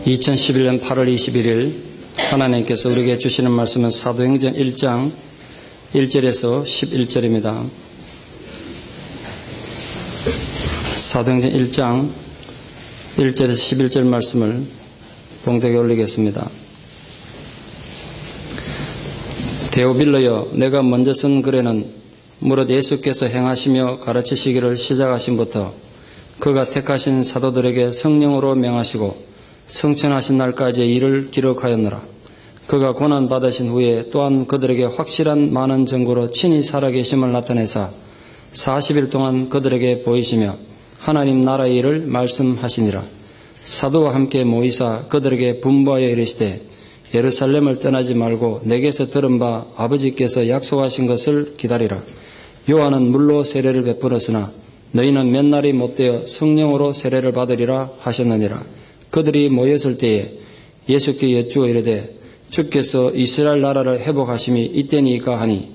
2011년 8월 21일 하나님께서 우리에게 주시는 말씀은 사도행전 1장 1절에서 11절입니다. 사도행전 1장 1절에서 11절 말씀을 봉독에 올리겠습니다. 데오빌러여, 내가 먼저 쓴 글에는 무릇 예수께서 행하시며 가르치시기를 시작하신부터 그가 택하신 사도들에게 성령으로 명하시고 성천하신 날까지의 일을 기록하였노라. 그가 고난받으신 후에 또한 그들에게 확실한 많은 증거로 친히 살아계심을 나타내사 40일 동안 그들에게 보이시며 하나님 나라의 일을 말씀하시니라. 사도와 함께 모이사 그들에게 분부하여 이르시되 예루살렘을 떠나지 말고 내게서 들은 바 아버지께서 약속하신 것을 기다리라. 요한은 물로 세례를 베풀었으나 너희는 몇 날이 못되어 성령으로 세례를 받으리라 하셨느니라. 그들이 모였을 때에 예수께 여쭈어 이르되 주께서 이스라엘 나라를 회복하심이 이때니까 하니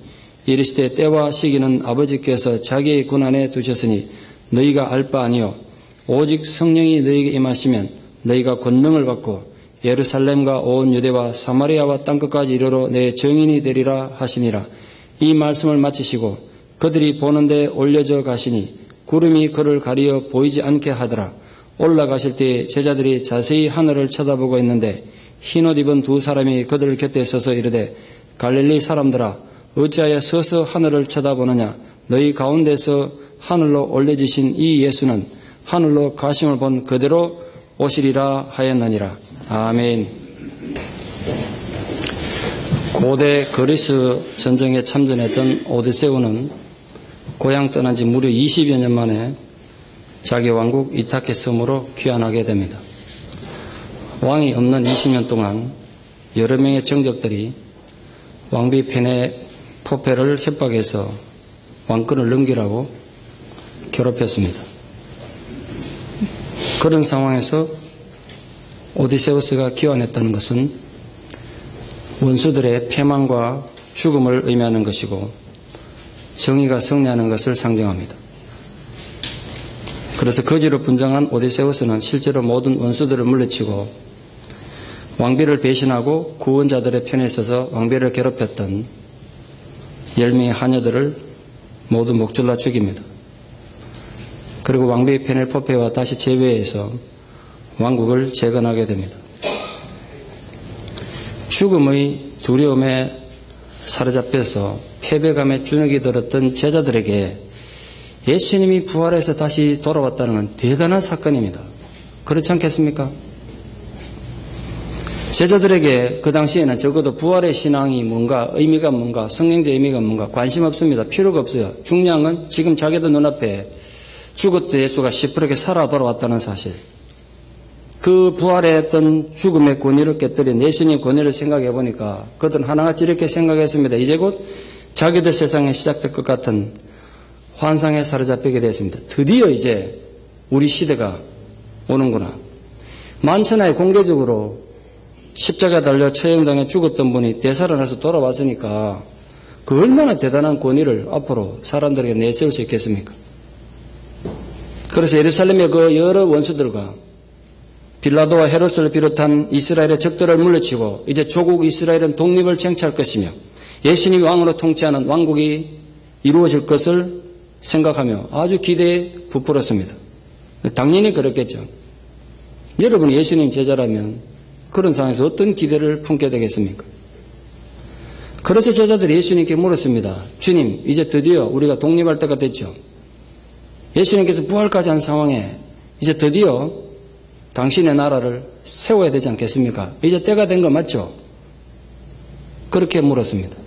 이르시되 때와 시기는 아버지께서 자기의 권한에 두셨으니 너희가 알 바 아니요 오직 성령이 너희에게 임하시면 너희가 권능을 받고 예루살렘과 온 유대와 사마리아와 땅끝까지 이르러 내 증인이 되리라 하시니라. 이 말씀을 마치시고 그들이 보는데 올려져 가시니 구름이 그를 가리어 보이지 않게 하더라. 올라가실 때에 제자들이 자세히 하늘을 쳐다보고 있는데 흰옷 입은 두 사람이 그들 곁에 서서 이르되 갈릴리 사람들아, 어찌하여 서서 하늘을 쳐다보느냐? 너희 가운데서 하늘로 올려지신 이 예수는 하늘로 가심을 본 그대로 오시리라 하였느니라. 아멘. 고대 그리스 전쟁에 참전했던 오디세우는 고향 떠난 지 무려 20여 년 만에 자기 왕국 이타케 섬으로 귀환하게 됩니다. 왕이 없는 20년 동안 여러 명의 정적들이 왕비 페네포페를 협박해서 왕권을 넘기라고 괴롭혔습니다. 그런 상황에서 오디세우스가 귀환했다는 것은 원수들의 패망과 죽음을 의미하는 것이고 정의가 승리하는 것을 상징합니다. 그래서 거지로 분장한 오디세우스는 실제로 모든 원수들을 물리치고 왕비를 배신하고 구원자들의 편에 서서 왕비를 괴롭혔던 10명의 하녀들을 모두 목졸라 죽입니다. 그리고 왕비 페넬포페와 다시 재회해서 왕국을 재건하게 됩니다. 죽음의 두려움에 사로잡혀서 패배감에 주눅이 들었던 제자들에게 예수님이 부활해서 다시 돌아왔다는 건 대단한 사건입니다. 그렇지 않겠습니까? 제자들에게 그 당시에는 적어도 부활의 신앙이 뭔가, 의미가 뭔가, 성경적 의미가 뭔가 관심 없습니다. 필요가 없어요. 중요한 건 지금 자기들 눈앞에 죽었던 예수가 시퍼렇게 살아 돌아왔다는 사실. 그 부활했던 죽음의 권위를 깨뜨린 예수님의 권위를 생각해 보니까 그들은 하나같이 이렇게 생각했습니다. 이제 곧 자기들 세상에 시작될 것 같은 환상에 사로잡히게 됐습니다. 드디어 이제 우리 시대가 오는구나. 만천하에 공개적으로 십자가에 달려 처형당해 죽었던 분이 되살아나서 돌아왔으니까 그 얼마나 대단한 권위를 앞으로 사람들에게 내세울 수 있겠습니까? 그래서 예루살렘의 그 여러 원수들과 빌라도와 헤롯을 비롯한 이스라엘의 적들을 물리치고 이제 조국 이스라엘은 독립을 쟁취할 것이며 예수님이 왕으로 통치하는 왕국이 이루어질 것을 생각하며 아주 기대에 부풀었습니다. 당연히 그렇겠죠. 여러분이 예수님 제자라면 그런 상황에서 어떤 기대를 품게 되겠습니까? 그래서 제자들이 예수님께 물었습니다. 주님, 이제 드디어 우리가 독립할 때가 됐죠. 예수님께서 부활까지 한 상황에 이제 드디어 당신의 나라를 세워야 되지 않겠습니까? 이제 때가 된 거 맞죠? 그렇게 물었습니다.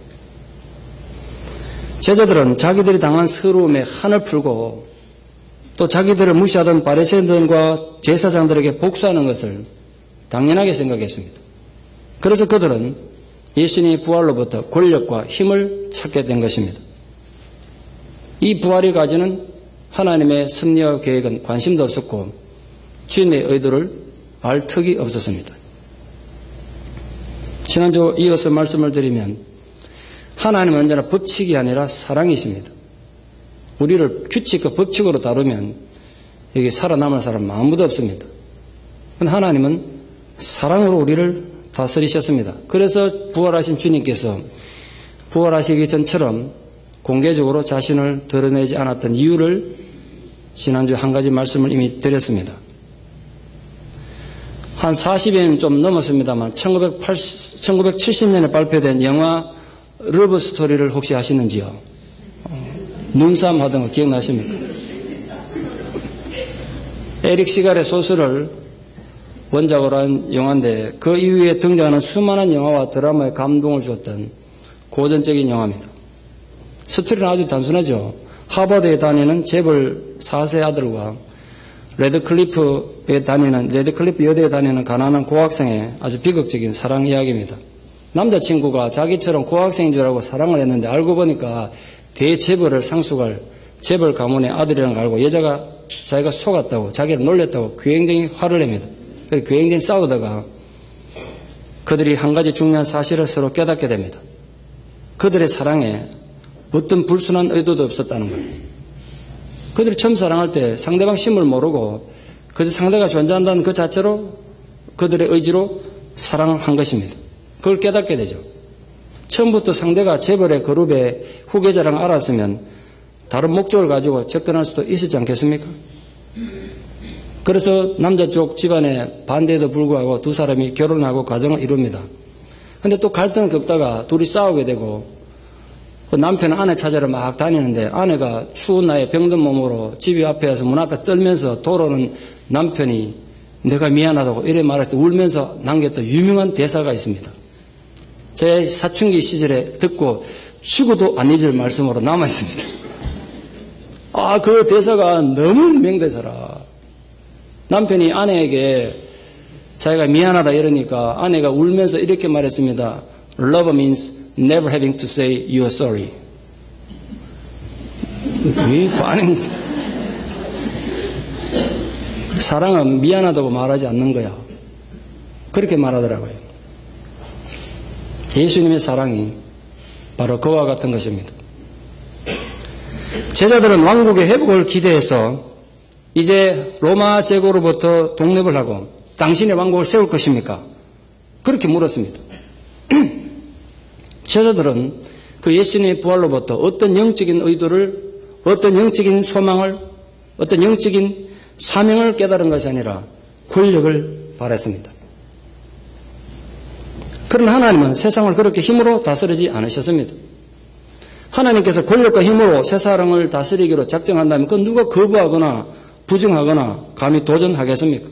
제자들은 자기들이 당한 서러움에 한을 풀고 또 자기들을 무시하던 바리새인들과 제사장들에게 복수하는 것을 당연하게 생각했습니다. 그래서 그들은 예수님의 부활로부터 권력과 힘을 찾게 된 것입니다. 이 부활이 가지는 하나님의 섭리와 계획은 관심도 없었고 주님의 의도를 알 턱이 없었습니다. 지난주 이어서 말씀을 드리면 하나님은 언제나 법칙이 아니라 사랑이십니다. 우리를 규칙과 법칙으로 다루면 여기 살아남을 사람 아무도 없습니다. 하나님은 사랑으로 우리를 다스리셨습니다. 그래서 부활하신 주님께서 부활하시기 전처럼 공개적으로 자신을 드러내지 않았던 이유를 지난주에 한 가지 말씀을 이미 드렸습니다. 한 40년 좀 넘었습니다만 1970년에 발표된 영화 러브 스토리를 혹시 아시는지요? 눈싸움 하던 거 기억나십니까? 에릭 시갈의 소설을 원작으로 한 영화인데 그 이후에 등장하는 수많은 영화와 드라마에 감동을 주었던 고전적인 영화입니다. 스토리는 아주 단순하죠. 하버드에 다니는 재벌 4세 아들과 레드클리프 여대에 다니는 가난한 고학생의 아주 비극적인 사랑 이야기입니다. 남자친구가 자기처럼 고학생인 줄 알고 사랑을 했는데 알고 보니까 대재벌을 상속할 재벌 가문의 아들이라는 걸 알고 여자가 자기가 속았다고 자기를 놀렸다고 굉장히 화를 냅니다. 그래서 굉장히 싸우다가 그들이 한 가지 중요한 사실을 서로 깨닫게 됩니다. 그들의 사랑에 어떤 불순한 의도도 없었다는 거예요. 그들이 처음 사랑할 때 상대방 심을 모르고 그저 상대가 존재한다는 그 자체로 그들의 의지로 사랑을 한 것입니다. 그걸 깨닫게 되죠. 처음부터 상대가 재벌의 그룹의 후계자라는 걸 알았으면 다른 목적을 가지고 접근할 수도 있었지 않겠습니까? 그래서 남자 쪽 집안의 반대에도 불구하고 두 사람이 결혼하고 가정을 이룹니다. 그런데 또 갈등을 겪다가 둘이 싸우게 되고 남편은 아내 찾으러 막 다니는데 아내가 추운 날에 병든 몸으로 집 앞에 와서 문 앞에 떨면서 돌아오는 남편이 내가 미안하다고 이래 말할 때 울면서 남겼던 유명한 대사가 있습니다. 제 사춘기 시절에 듣고 죽어도 안 잊을 말씀으로 남아있습니다. 그 대사가 너무 명대사라. 남편이 아내에게 자기가 미안하다 이러니까 아내가 울면서 이렇게 말했습니다. Love means never having to say you're sorry. 이 반응이 사랑은 미안하다고 말하지 않는 거야. 그렇게 말하더라고요. 예수님의 사랑이 바로 그와 같은 것입니다. 제자들은 왕국의 회복을 기대해서 이제 로마 제국으로부터 독립을 하고 당신의 왕국을 세울 것입니까? 그렇게 물었습니다. 제자들은 그 예수님의 부활로부터 어떤 영적인 의도를, 어떤 영적인 소망을, 어떤 영적인 사명을 깨달은 것이 아니라 권력을 바랐습니다. 그러나 하나님은 세상을 그렇게 힘으로 다스리지 않으셨습니다. 하나님께서 권력과 힘으로 세상을 다스리기로 작정한다면 그 누가 거부하거나 부정하거나 감히 도전하겠습니까?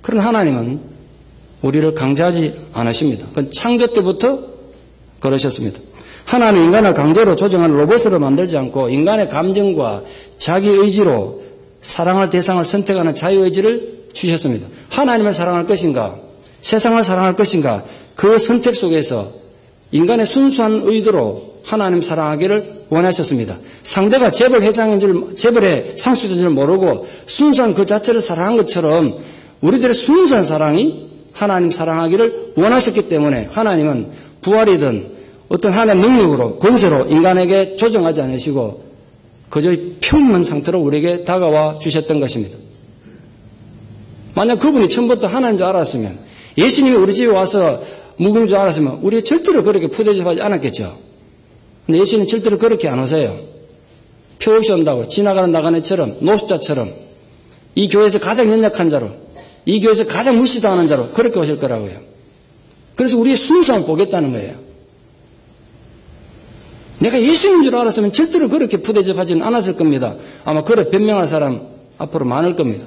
그러나 하나님은 우리를 강제하지 않으십니다. 그건 창조 때부터 그러셨습니다. 하나님은 인간을 강제로 조정하는 로봇으로 만들지 않고 인간의 감정과 자기 의지로 사랑할 대상을 선택하는 자유의지를 주셨습니다. 하나님을 사랑할 것인가, 세상을 사랑할 것인가, 그 선택 속에서 인간의 순수한 의도로 하나님 사랑하기를 원하셨습니다. 상대가 재벌 회장인 줄, 재벌의 상수자인 줄 모르고 순수한 그 자체를 사랑한 것처럼 우리들의 순수한 사랑이 하나님 사랑하기를 원하셨기 때문에 하나님은 부활이든 어떤 하나님의 능력으로 권세로 인간에게 조정하지 않으시고 그저 평범한 상태로 우리에게 다가와 주셨던 것입니다. 만약 그분이 처음부터 하나님인 줄 알았으면 예수님이 우리 집에 와서 묵은 줄 알았으면 우리 절대로 그렇게 푸대접하지 않았겠죠. 근데 예수님은 절대로 그렇게 안 오세요. 표 없이 온다고 지나가는 나가네처럼 노숙자처럼 이 교회에서 가장 연약한 자로 이 교회에서 가장 무시당하는 자로 그렇게 오실 거라고요. 그래서 우리의 순수함을 보겠다는 거예요. 내가 예수님인 줄 알았으면 절대로 그렇게 푸대접하지는 않았을 겁니다. 아마 그래 변명할 사람 앞으로 많을 겁니다.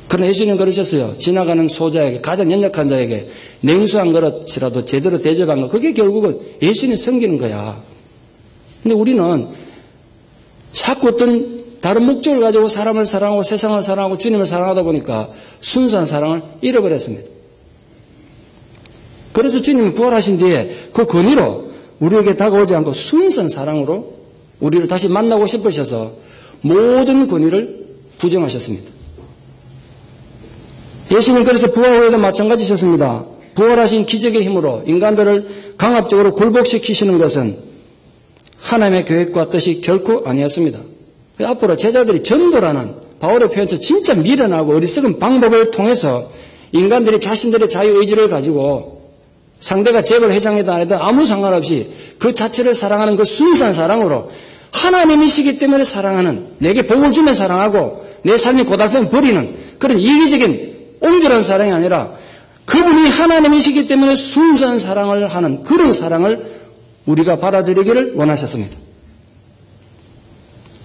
그러나 예수님은 그러셨어요. 지나가는 소자에게 가장 연약한 자에게 냉수한 그릇이라도 제대로 대접한 것 그게 결국은 예수님 섬기는 거야. 근데 우리는 자꾸 어떤 다른 목적을 가지고 사람을 사랑하고 세상을 사랑하고 주님을 사랑하다 보니까 순수한 사랑을 잃어버렸습니다. 그래서 주님이 부활하신 뒤에 그 권위로 우리에게 다가오지 않고 순수한 사랑으로 우리를 다시 만나고 싶으셔서 모든 권위를 부정하셨습니다. 예수님 그래서 부활 후에도 마찬가지셨습니다. 부활하신 기적의 힘으로 인간들을 강압적으로 굴복시키시는 것은 하나님의 계획과 뜻이 결코 아니었습니다. 앞으로 제자들이 전도라는 바울의 표현처럼 진짜 미련하고 어리석은 방법을 통해서 인간들이 자신들의 자유의지를 가지고 상대가 재벌 회장이든 아니든 아무 상관없이 그 자체를 사랑하는 그 순수한 사랑으로 하나님이시기 때문에 사랑하는, 내게 복을 주면 사랑하고 내 삶이 고달프면 버리는 그런 이기적인 옹졸한 사랑이 아니라 그분이 하나님이시기 때문에 순수한 사랑을 하는 그런 사랑을 우리가 받아들이기를 원하셨습니다.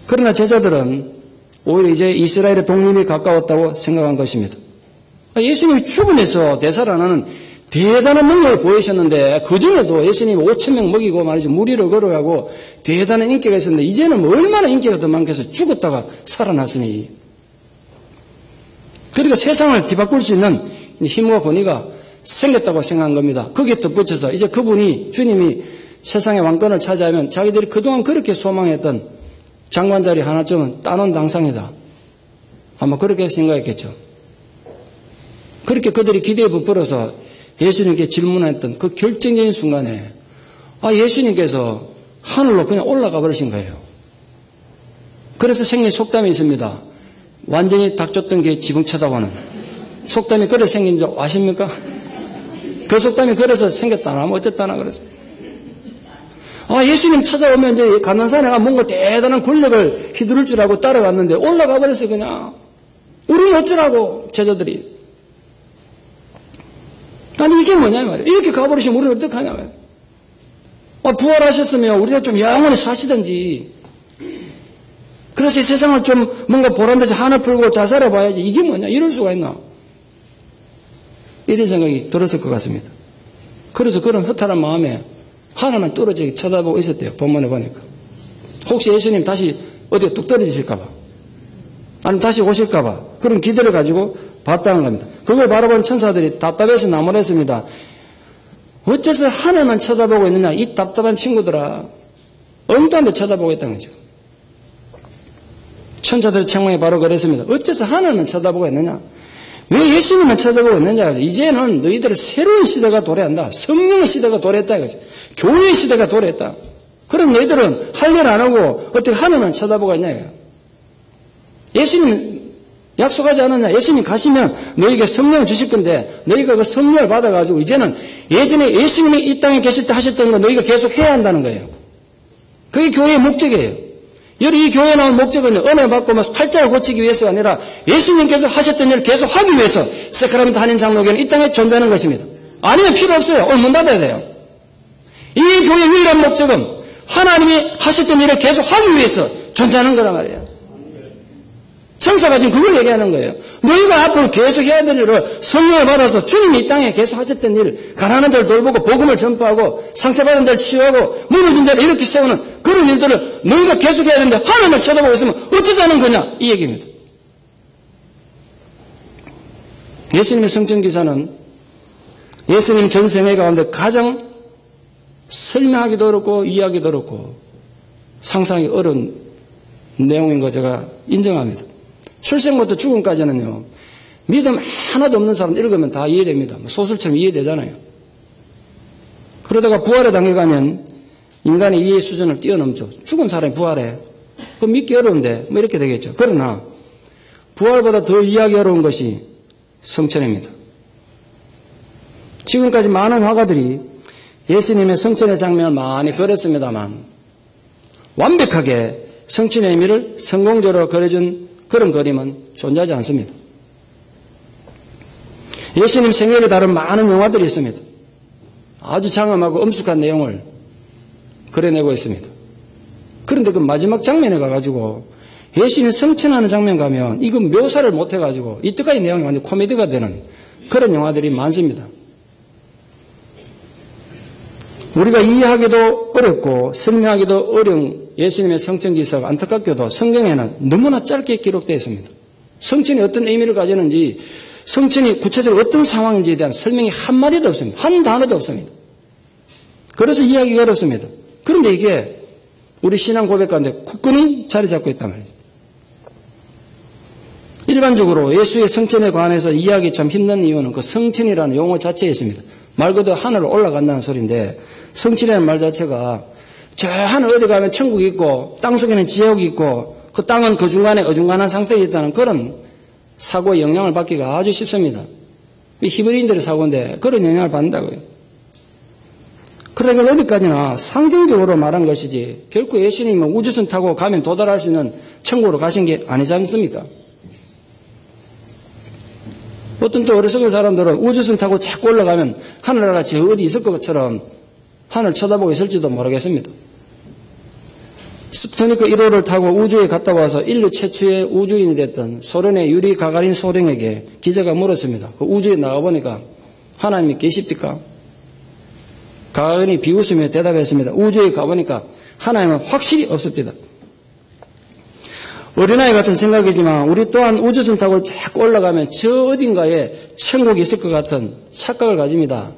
그러나 제자들은 오히려 이제 이스라엘의 독립이 가까웠다고 생각한 것입니다. 예수님이 죽음에서 되살아나는 대단한 능력을 보이셨는데 그전에도 예수님이 5,000명 먹이고 말이죠. 무리를 걸어가고 대단한 인기가 있었는데 이제는 얼마나 인기가 더 많겠어요. 죽었다가 살아났으니. 그러니까 세상을 뒤바꿀 수 있는 힘과 권위가 생겼다고 생각한 겁니다. 거기에 덧붙여서 이제 그분이 주님이 세상의 왕권을 차지하면 자기들이 그동안 그렇게 소망했던 장관 자리 하나쯤은 따놓은 당상이다. 아마 그렇게 생각했겠죠. 그렇게 그들이 기대에 부풀어서 예수님께 질문했던 그 결정적인 순간에 예수님께서 하늘로 그냥 올라가 버리신 거예요. 그래서 생긴 속담이 있습니다. 완전히 닥쳤던 게 지붕 쳐다보는 속담이 그래 생긴 줄 아십니까? 그 속담이 그래서 생겼다나 뭐 어쨌다나 그랬어요. 예수님 찾아오면 이제 가난산에 뭔가 대단한 권력을 휘두를 줄 알고 따라갔는데 올라가 버렸어요 그냥. 우리는 어쩌라고 제자들이. 아니 이게 뭐냐 말이에요. 이렇게 가버리시면 우리는 어떡하냐 말이에요. 부활하셨으면 우리가 좀 영원히 사시든지. 그래서 이 세상을 좀 뭔가 보란듯이 하나 풀고 잘 살아봐야지. 이게 뭐냐 이럴 수가 있나. 이런 생각이 들었을 것 같습니다. 그래서 그런 허탈한 마음에 하나만 뚫어지게 쳐다보고 있었대요. 본문에 보니까. 혹시 예수님 다시 어디에 뚝 떨어지실까봐. 아니면 다시 오실까봐. 그런 기대를 가지고 봤다는 겁니다. 그걸 바라본 천사들이 답답해서 나무랬습니다. 어째서 하늘만 쳐다보고 있느냐. 이 답답한 친구들아. 엉뚱한 데 쳐다보고 있다는 거죠. 천사들의 책망이 바로 그랬습니다. 어째서 하늘만 쳐다보고 있느냐. 왜 예수님만 쳐다보고 있느냐. 이제는 너희들의 새로운 시대가 도래한다. 성령의 시대가 도래했다 이거죠. 교회의 시대가 도래했다. 그럼 너희들은 할 일 안 하고 어떻게 하늘만 쳐다보고 있냐 이거예요. 예수님 약속하지 않았냐. 예수님 가시면 너희에게 성령을 주실 건데 너희가 그 성령을 받아가지고 이제는 예전에 예수님이 이 땅에 계실 때 하셨던 거 너희가 계속 해야 한다는 거예요. 그게 교회의 목적이에요. 여기 이 교회에 나온 목적은 은혜 받고 팔자를 고치기 위해서가 아니라 예수님께서 하셨던 일을 계속 하기 위해서 세크라멘트 한인 장로교는 이 땅에 존재하는 것입니다. 아니면 필요 없어요. 오늘 문 닫아야 돼요. 이 교회의 유일한 목적은 하나님이 하셨던 일을 계속 하기 위해서 존재하는 거란 말이에요. 천사가 지금 그걸 얘기하는 거예요. 너희가 앞으로 계속 해야 될 일을 성령을 받아서 주님이 이 땅에 계속 하셨던 일, 가난한 자를 돌보고 복음을 전파하고 상처받은 자를 치유하고 무너진 자를 이렇게 세우는 그런 일들을 너희가 계속 해야 되는데 하나님을 쳐다보고 있으면 어쩌자는 거냐 이 얘기입니다. 예수님의 성천기사는 예수님 전생애 가운데 가장 설명하기도 어렵고 이해하기도 어렵고 상상하기 어려운 내용인 거 제가 인정합니다. 출생부터 죽음까지는요. 믿음 하나도 없는 사람 읽으면 다 이해됩니다. 소설처럼 이해되잖아요. 그러다가 부활의 단계 가면 인간의 이해 수준을 뛰어넘죠. 죽은 사람이 부활해. 그거 믿기 어려운데 뭐 이렇게 되겠죠. 그러나 부활보다 더 이해하기 어려운 것이 성천입니다. 지금까지 많은 화가들이 예수님의 성천의 장면을 많이 그렸습니다만 완벽하게 성천의 의미를 성공적으로 그려준 그런 그림은 존재하지 않습니다. 예수님 생애를 다룬 많은 영화들이 있습니다. 아주 장엄하고 엄숙한 내용을 그려내고 있습니다. 그런데 그 마지막 장면에 가가지고 예수님 성천하는 장면 가면 이거 묘사를 못해가지고 이때까지 내용이 완전 코미디가 되는 그런 영화들이 많습니다. 우리가 이해하기도 어렵고 설명하기도 어려운 예수님의 성천기사가 안타깝게도 성경에는 너무나 짧게 기록되어 있습니다. 성천이 어떤 의미를 가지는지 성천이 구체적으로 어떤 상황인지에 대한 설명이 한마디도 없습니다. 한 단어도 없습니다. 그래서 이해하기가 어렵습니다. 그런데 이게 우리 신앙 고백 가운데 굳건히 자리 잡고 있단 말이죠. 일반적으로 예수의 성천에 관해서 이해하기 참 힘든 이유는 그 성천이라는 용어 자체에 있습니다. 말 그대로 하늘로 올라간다는 소리인데 성천이라는 말 자체가 저 하늘 어디 가면 천국이 있고 땅속에는 지옥이 있고 그 땅은 그 중간에 어중간한 상태에 있다는 그런 사고의 영향을 받기가 아주 쉽습니다. 이 히브리인들의 사고인데 그런 영향을 받는다고요. 그러니까 어디까지나 상징적으로 말한 것이지 결코 예수님은 우주선 타고 가면 도달할 수 있는 천국으로 가신 게 아니지 않습니까? 어떤 또 어리석은 사람들은 우주선 타고 자꾸 올라가면 하늘나라 저 어디 있을 것처럼 하늘 쳐다보고 있을지도 모르겠습니다. 스푸트니크 1호를 타고 우주에 갔다 와서 인류 최초의 우주인이 됐던 소련의 유리 가가린 소령에게 기자가 물었습니다. 그 우주에 나가보니까 하나님이 계십니까? 가가린이 비웃으며 대답했습니다. 우주에 가보니까 하나님은 확실히 없습니다. 어린아이 같은 생각이지만 우리 또한 우주선 타고 자꾸 올라가면 저 어딘가에 천국이 있을 것 같은 착각을 가집니다.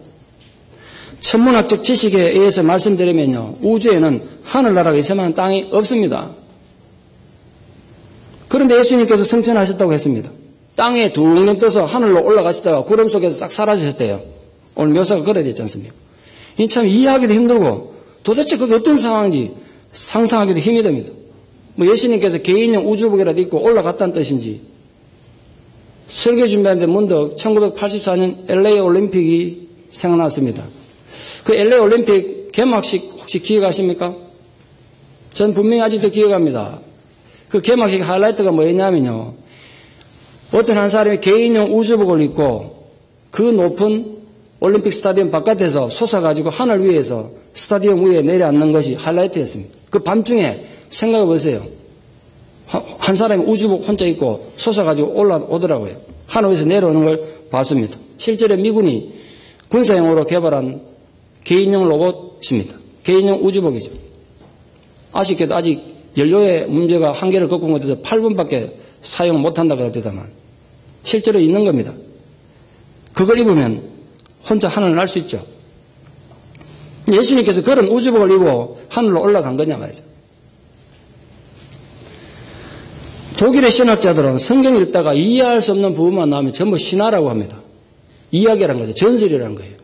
천문학적 지식에 의해서 말씀드리면요. 우주에는 하늘나라가 있어만 땅이 없습니다. 그런데 예수님께서 승천하셨다고 했습니다. 땅에 둥둥 떠서 하늘로 올라가시다가 구름 속에서 싹 사라지셨대요. 오늘 묘사가 그래야 되지 않습니까? 이 참 이해하기도 힘들고 도대체 그게 어떤 상황인지 상상하기도 힘이 듭니다. 뭐 예수님께서 개인용 우주복이라도 입고 올라갔다는 뜻인지 설교 준비하는데 문득 1984년 LA 올림픽이 생각났습니다. 그 LA 올림픽 개막식 혹시 기억하십니까? 전 분명히 아직도 기억합니다. 그 개막식 하이라이트가 뭐였냐면요. 어떤 한 사람이 개인용 우주복을 입고 그 높은 올림픽 스타디움 바깥에서 솟아가지고 하늘 위에서 스타디움 위에 내려앉는 것이 하이라이트였습니다. 그 밤중에 생각해 보세요. 한 사람이 우주복 혼자 입고 솟아가지고 올라오더라고요. 하늘 위에서 내려오는 걸 봤습니다. 실제로 미군이 군사용으로 개발한 개인용 로봇입니다. 개인용 우주복이죠. 아쉽게도 아직 연료의 문제가 한계를 겪은 것에서 8분밖에 사용 못한다 그랬다만 실제로 있는 겁니다. 그걸 입으면 혼자 하늘을 날 수 있죠. 예수님께서 그런 우주복을 입고 하늘로 올라간 거냐 말이죠. 독일의 신학자들은 성경 읽다가 이해할 수 없는 부분만 나오면 전부 신화라고 합니다. 이야기라는 거죠. 전설이라는 거예요.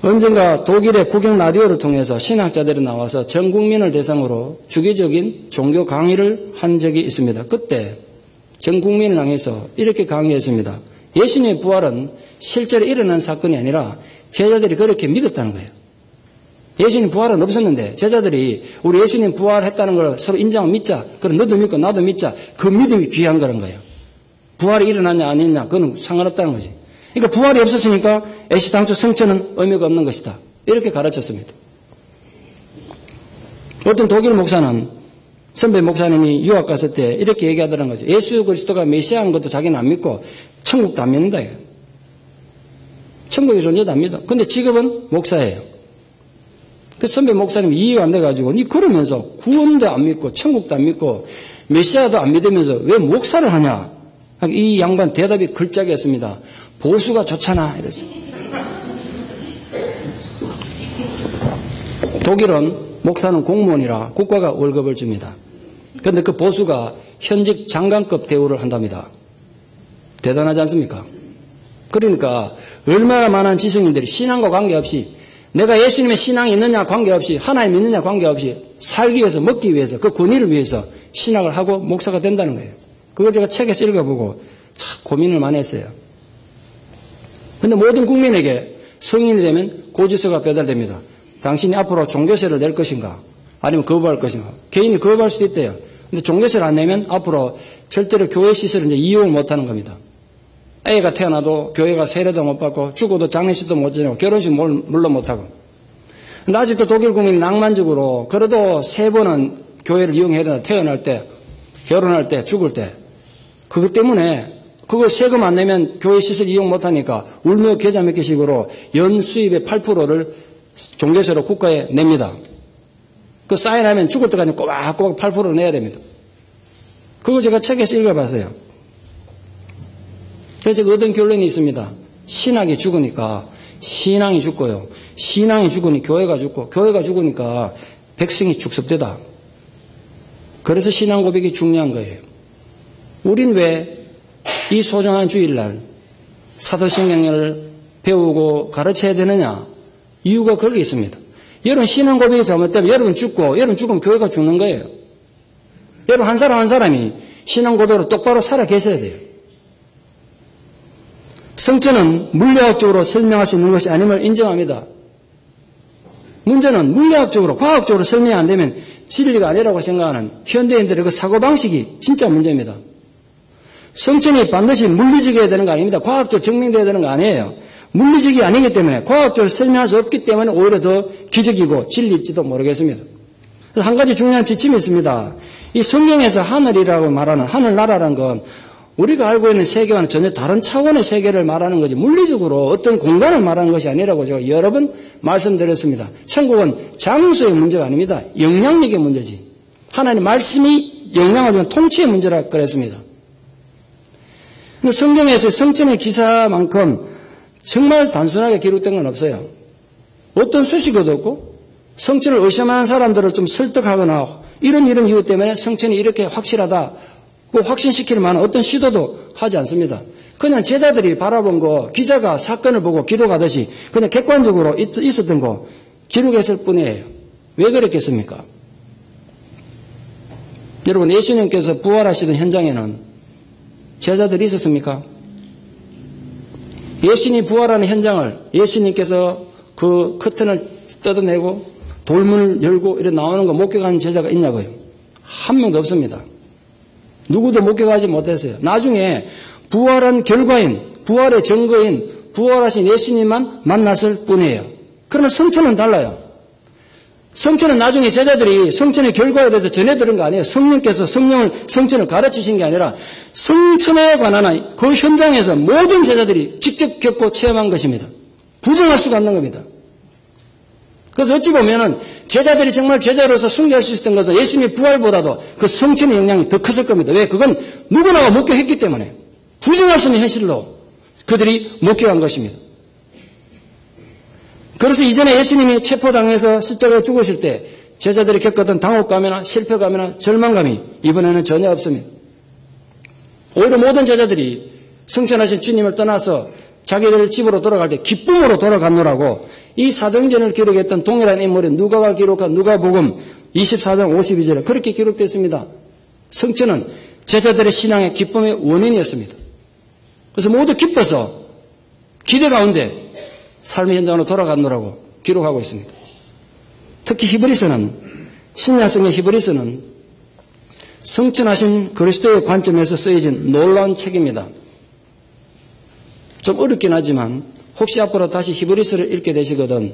언젠가 독일의 국영 라디오를 통해서 신학자들이 나와서 전 국민을 대상으로 주기적인 종교 강의를 한 적이 있습니다. 그때 전 국민을 향해서 이렇게 강의했습니다. 예수님의 부활은 실제로 일어난 사건이 아니라 제자들이 그렇게 믿었다는 거예요. 예수님 부활은 없었는데 제자들이 우리 예수님 부활했다는 걸 서로 인정하고 믿자. 그럼 너도 믿고 나도 믿자. 그 믿음이 귀한 거란 거예요. 부활이 일어났냐 아니냐 그건 상관없다는 거지. 그러니까 부활이 없었으니까 애시당초 성천은 의미가 없는 것이다. 이렇게 가르쳤습니다. 어떤 독일 목사는 선배 목사님이 유학 갔을 때 이렇게 얘기하더라는 거죠. 예수 그리스도가 메시아인 것도 자기는 안 믿고 천국도 안 믿는다. 천국의 존재도 안 믿어. 근데 직업은 목사예요. 그 선배 목사님이 이해가 안 돼가지고 니 그러면서 구원도 안 믿고 천국도 안 믿고 메시아도 안 믿으면서 왜 목사를 하냐. 이 양반 대답이 글짝이었습니다. 보수가 좋잖아. 이랬어요. 독일은 목사는 공무원이라 국가가 월급을 줍니다. 그런데 그 보수가 현직 장관급 대우를 한답니다. 대단하지 않습니까? 그러니까 얼마나 많은 지성인들이 신앙과 관계없이 내가 예수님의 신앙이 있느냐 관계없이 하나님 믿느냐 관계없이 살기 위해서 먹기 위해서 그 권위를 위해서 신학을 하고 목사가 된다는 거예요. 그걸 제가 책에서 읽어보고 참 고민을 많이 했어요. 그런데 모든 국민에게 성인이 되면 고지서가 배달됩니다. 당신이 앞으로 종교세를 낼 것인가 아니면 거부할 것인가. 개인이 거부할 수도 있대요. 근데 종교세를 안 내면 앞으로 절대로 교회 시설을 이제 이용을 못하는 겁니다. 애가 태어나도 교회가 세례도 못 받고 죽어도 장례식도 못 지내고 결혼식 물론 못하고. 근데 아직도 독일 국민이 낭만적으로 그래도 3번은 교회를 이용해야 된다. 태어날 때, 결혼할 때, 죽을 때. 그것 때문에 그거 세금 안 내면 교회 시설 이용 못하니까 울며 계좌 맺기식으로 연 수입의 8%를 종교세로 국가에 냅니다. 그 사인하면 죽을 때까지 꼬박꼬박 8%를 내야 됩니다. 그거 제가 책에서 읽어봤어요. 그래서 제가 얻은 결론이 있습니다. 신학이 죽으니까 신앙이 죽고요. 신앙이 죽으니 교회가 죽고 교회가 죽으니까 백성이 축섭되다. 그래서 신앙 고백이 중요한 거예요. 우린 왜 이 소중한 주일날 사도신경을 배우고 가르쳐야 되느냐? 이유가 거기 있습니다. 여러분 신앙 고백이 잘못되면 여러분 죽고 여러분 죽으면 교회가 죽는 거예요. 여러분, 한 사람 한 사람이 신앙 고백으로 똑바로 살아 계셔야 돼요. 성천은 물리학적으로 설명할 수 있는 것이 아님을 인정합니다. 문제는 물리학적으로, 과학적으로 설명이 안 되면 진리가 아니라고 생각하는 현대인들의 그 사고방식이 진짜 문제입니다. 성천이 반드시 물리적이어야 되는 거 아닙니다. 과학적으로 증명되어야 되는 거 아니에요. 물리적이 아니기 때문에 과학적으로 설명할 수 없기 때문에 오히려 더 기적이고 진리일지도 모르겠습니다. 그래서 한 가지 중요한 지침이 있습니다. 이 성경에서 하늘이라고 말하는 하늘나라라는 건 우리가 알고 있는 세계와는 전혀 다른 차원의 세계를 말하는 거지 물리적으로 어떤 공간을 말하는 것이 아니라고 제가 여러 번 말씀드렸습니다. 천국은 장소의 문제가 아닙니다. 영향력의 문제지. 하나님 말씀이 영향을 주는 통치의 문제라 그랬습니다. 근데 성경에서 성천의 기사만큼 정말 단순하게 기록된 건 없어요. 어떤 수식어도 없고 성천을 의심하는 사람들을 좀 설득하거나 이런 이유 때문에 성천이 이렇게 확실하다 확신시킬 만한 어떤 시도도 하지 않습니다. 그냥 제자들이 바라본 거 기자가 사건을 보고 기록하듯이 그냥 객관적으로 있었던 거 기록했을 뿐이에요. 왜 그랬겠습니까? 여러분, 예수님께서 부활하시던 현장에는 제자들이 있었습니까? 예수님이 부활하는 현장을 예수님께서 그 커튼을 뜯어내고 돌문을 열고 이렇게 나오는 거 목격하는 제자가 있냐고요? 한 명도 없습니다. 누구도 목격하지 못했어요. 나중에 부활한 결과인, 부활의 증거인, 부활하신 예수님만 만났을 뿐이에요. 그러나 성천은 달라요. 성천은 나중에 제자들이 성천의 결과에 대해서 전해 들은 거 아니에요. 성령께서 성천을 가르치신 게 아니라 성천에 관한 그 현장에서 모든 제자들이 직접 겪고 체험한 것입니다. 부정할 수가 없는 겁니다. 그래서 어찌 보면은 제자들이 정말 제자로서 숭배할 수 있었던 것은 예수님의 부활보다도 그 성천의 영향이 더 컸을 겁니다. 왜? 그건 누구나가 목격했기 때문에 부정할 수 있는 현실로 그들이 목격한 것입니다. 그래서 이전에 예수님이 체포당해서 십자가에 죽으실 때 제자들이 겪었던 당혹감이나 실패감이나 절망감이 이번에는 전혀 없습니다. 오히려 모든 제자들이 승천하신 주님을 떠나서 자기들 집으로 돌아갈 때 기쁨으로 돌아갔노라고 이 사도행전을 기록했던 동일한 인물인 누가가 기록한 누가복음 24장 52절에 그렇게 기록됐습니다. 성천은 제자들의 신앙의 기쁨의 원인이었습니다. 그래서 모두 기뻐서 기대 가운데 삶의 현장으로 돌아갔노라고 기록하고 있습니다. 특히 히브리서는 신약성의 히브리서는 성천하신 그리스도의 관점에서 쓰여진 놀라운 책입니다. 좀 어렵긴 하지만 혹시 앞으로 다시 히브리서를 읽게 되시거든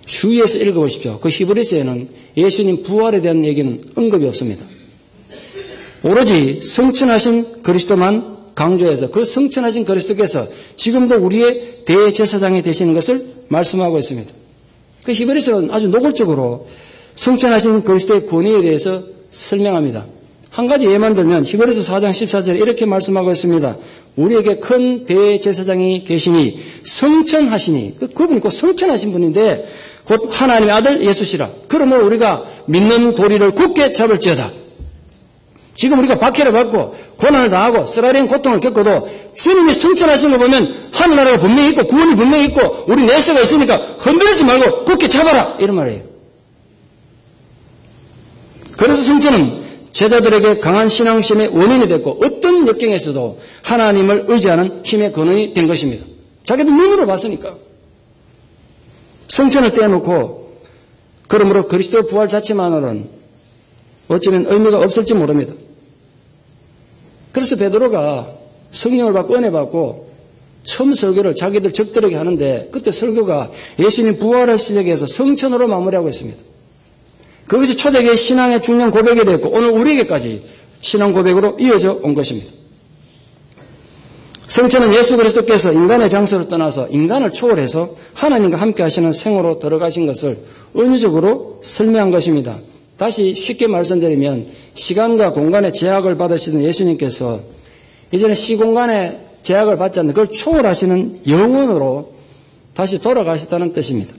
주의해서 읽어보십시오. 그 히브리서에는 예수님 부활에 대한 얘기는 언급이 없습니다. 오로지 성천하신 그리스도만 강조해서 그 성천하신 그리스도께서 지금도 우리의 대제사장이 되시는 것을 말씀하고 있습니다. 그 히브리서는 아주 노골적으로 성천하신 그리스도의 권위에 대해서 설명합니다. 한 가지 예만 들면 히브리서 4장 14절에 이렇게 말씀하고 있습니다. 우리에게 큰 대제사장이 계시니 성천하시니 그분이 곧 성천하신 분인데 곧 하나님의 아들 예수시라. 그러므로 우리가 믿는 도리를 굳게 잡을지어다. 지금 우리가 박해를 받고 고난을 당하고 쓰라린 고통을 겪어도 주님이 성천하신 거 보면 하늘나라가 분명히 있고 구원이 분명히 있고 우리 내세가 있으니까 흔들리지 말고 굳게 잡아라 이런 말이에요. 그래서 성천은 제자들에게 강한 신앙심의 원인이 됐고 어떤 역경에서도 하나님을 의지하는 힘의 근원이 된 것입니다. 자기도 눈으로 봤으니까. 성천을 떼어놓고 그러므로 그리스도 부활 자체만으로는 어쩌면 의미가 없을지 모릅니다. 그래서 베드로가 성령을 받고 은혜 받고 처음 설교를 자기들 적들에게 하는데 그때 설교가 예수님 부활할 시작해서 성천으로 마무리하고 있습니다. 그것이 초대교회 신앙의 중요한 고백이 되었고 오늘 우리에게까지 신앙 고백으로 이어져 온 것입니다. 성천은 예수 그리스도께서 인간의 장소를 떠나서 인간을 초월해서 하나님과 함께 하시는 생으로 들어가신 것을 은유적으로 설명한 것입니다. 다시 쉽게 말씀드리면 시간과 공간의 제약을 받으시던 예수님께서 이제는 시공간의 제약을 받지 않는 그걸 초월하시는 영혼으로 다시 돌아가셨다는 뜻입니다.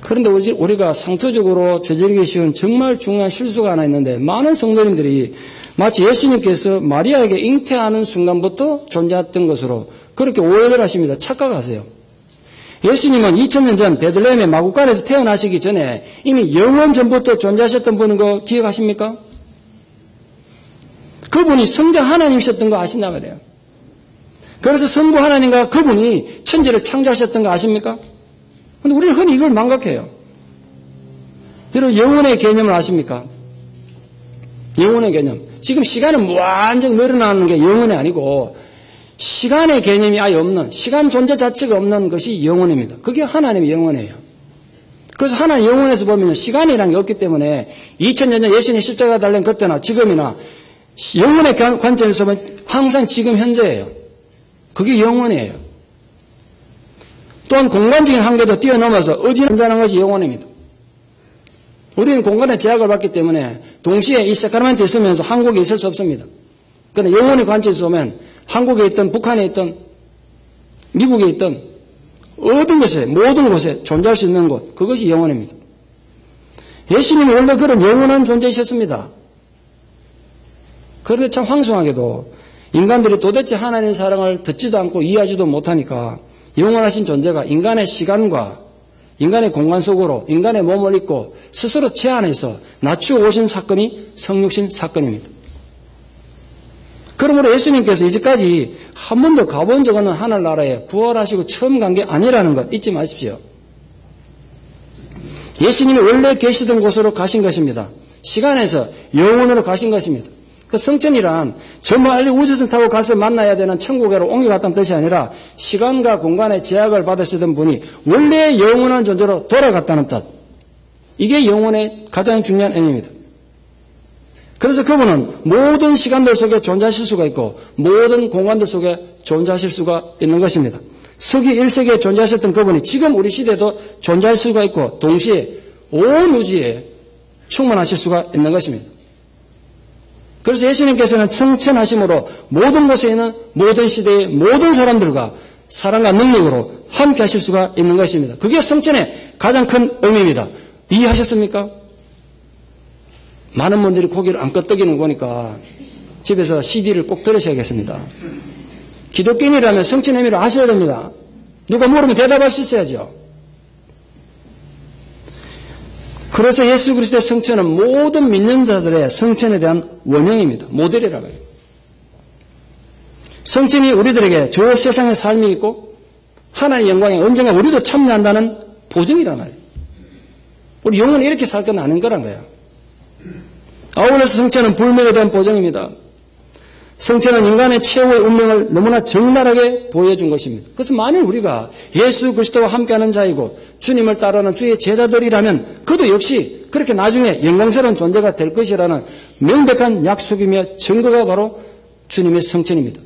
그런데 우리가 상투적으로 저지르기 쉬운 정말 중요한 실수가 하나 있는데 많은 성도님들이 마치 예수님께서 마리아에게 잉태하는 순간부터 존재했던 것으로 그렇게 오해를 하십니다. 착각하세요. 예수님은 2000년 전 베들레헴의 마구간에서 태어나시기 전에 이미 영원 전부터 존재하셨던 분인 거 기억하십니까? 그분이 성자 하나님이셨던 거 아신단 말이에요. 그래서 성부 하나님과 그분이 천지를 창조하셨던 거 아십니까? 근데 우리는 흔히 이걸 망각해요. 여러분, 영혼의 개념을 아십니까? 영혼의 개념. 지금 시간은 완전 늘어나는 게 영혼이 아니고 시간의 개념이 아예 없는, 시간 존재 자체가 없는 것이 영혼입니다. 그게 하나님의 영혼이에요. 그래서 하나님 영혼에서 보면 시간이라는 게 없기 때문에 2000년 전 예수님이 십자가 달린 그때나 지금이나 영혼의 관점에서 보면 항상 지금 현재예요. 그게 영혼이에요. 또한 공간적인 한계도 뛰어넘어서 의지한다는 것이 영혼입니다. 우리는 공간의 제약을 받기 때문에 동시에 이 세카라멘트에 있으면서 한국에 있을 수 없습니다. 그러나 영혼의 관점에서 보면 한국에 있든 북한에 있든 미국에 있든 어떤 곳에 모든 곳에 존재할 수 있는 곳, 그것이 영혼입니다. 예수님은 원래 그런 영원한 존재이셨습니다. 그런데 참 황송하게도 인간들이 도대체 하나님의 사랑을 듣지도 않고 이해하지도 못하니까 영원하신 존재가 인간의 시간과 인간의 공간 속으로 인간의 몸을 입고 스스로 제한해서 낮추어 오신 사건이 성육신 사건입니다. 그러므로 예수님께서 이제까지 한 번도 가본 적 없는 하늘나라에 부활하시고 처음 간 게 아니라는 것 잊지 마십시오. 예수님이 원래 계시던 곳으로 가신 것입니다. 시간에서 영혼으로 가신 것입니다. 그 성천이란 저 멀리 우주선 타고 가서 만나야 되는 천국으로 옮겨갔다는 뜻이 아니라 시간과 공간의 제약을 받으시던 분이 원래 영원한 존재로 돌아갔다는 뜻. 이게 영혼의 가장 중요한 의미입니다. 그래서 그분은 모든 시간들 속에 존재하실 수가 있고 모든 공간들 속에 존재하실 수가 있는 것입니다. 서기 1세기에 존재하셨던 그분이 지금 우리 시대에도 존재할 수가 있고 동시에 온 우주에 충만하실 수가 있는 것입니다. 그래서 예수님께서는 성천하심으로 모든 곳에 있는 모든 시대의 모든 사람들과 사랑과 능력으로 함께 하실 수가 있는 것입니다. 그게 성천의 가장 큰 의미입니다. 이해하셨습니까? 많은 분들이 고개를 안 끄덕이는 거 보니까 집에서 CD를 꼭 들으셔야겠습니다. 기독교인이라면 성천의 의미를 아셔야 됩니다. 누가 물으면 대답할 수 있어야죠. 그래서 예수 그리스도의 성천은 모든 믿는 자들의 성천에 대한 원형입니다. 모델이라고 해요. 성천이 우리들에게 저 세상의 삶이 있고 하나님의 영광에 언젠가 우리도 참여한다는 보증이란 말이에요. 우리 영혼이 이렇게 살 건 아닌 거란 거예요. 아울러서 성천은 불멸에 대한 보증입니다. 성천은 인간의 최후의 운명을 너무나 적나라하게 보여준 것입니다. 그래서 만일 우리가 예수 그리스도와 함께하는 자이고 주님을 따르는 주의 제자들이라면 그도 역시 그렇게 나중에 영광스러운 존재가 될 것이라는 명백한 약속이며 증거가 바로 주님의 성천입니다.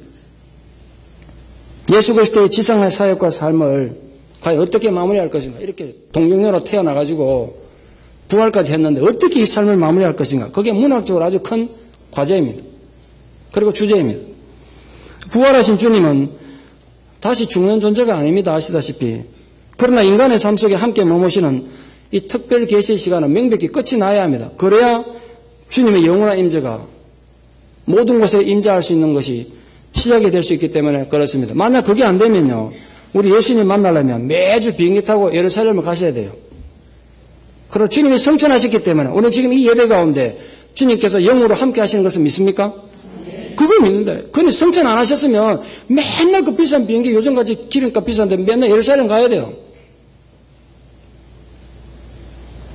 예수 그리스도의 지상의 사역과 삶을 과연 어떻게 마무리할 것인가. 이렇게 동정녀로 태어나가지고 부활까지 했는데 어떻게 이 삶을 마무리할 것인가. 그게 문학적으로 아주 큰 과제입니다. 그리고 주제입니다. 부활하신 주님은 다시 죽는 존재가 아닙니다. 아시다시피. 그러나 인간의 삶 속에 함께 머무시는 이 특별 계시의 시간은 명백히 끝이 나야 합니다. 그래야 주님의 영원한 임재가 모든 곳에 임재할 수 있는 것이 시작이 될 수 있기 때문에 그렇습니다. 만약 그게 안 되면요, 우리 예수님 만나려면 매주 비행기 타고 예루살렘을 가셔야 돼요. 그리고 주님이 성천하셨기 때문에 오늘 지금 이 예배 가운데 주님께서 영으로 함께 하시는 것을 믿습니까? 그걸 믿는다. 그런데 성천 안 하셨으면 맨날 그 비싼 비행기, 요즘같이 기름값 비싼데 맨날 예루살렘 가야 돼요.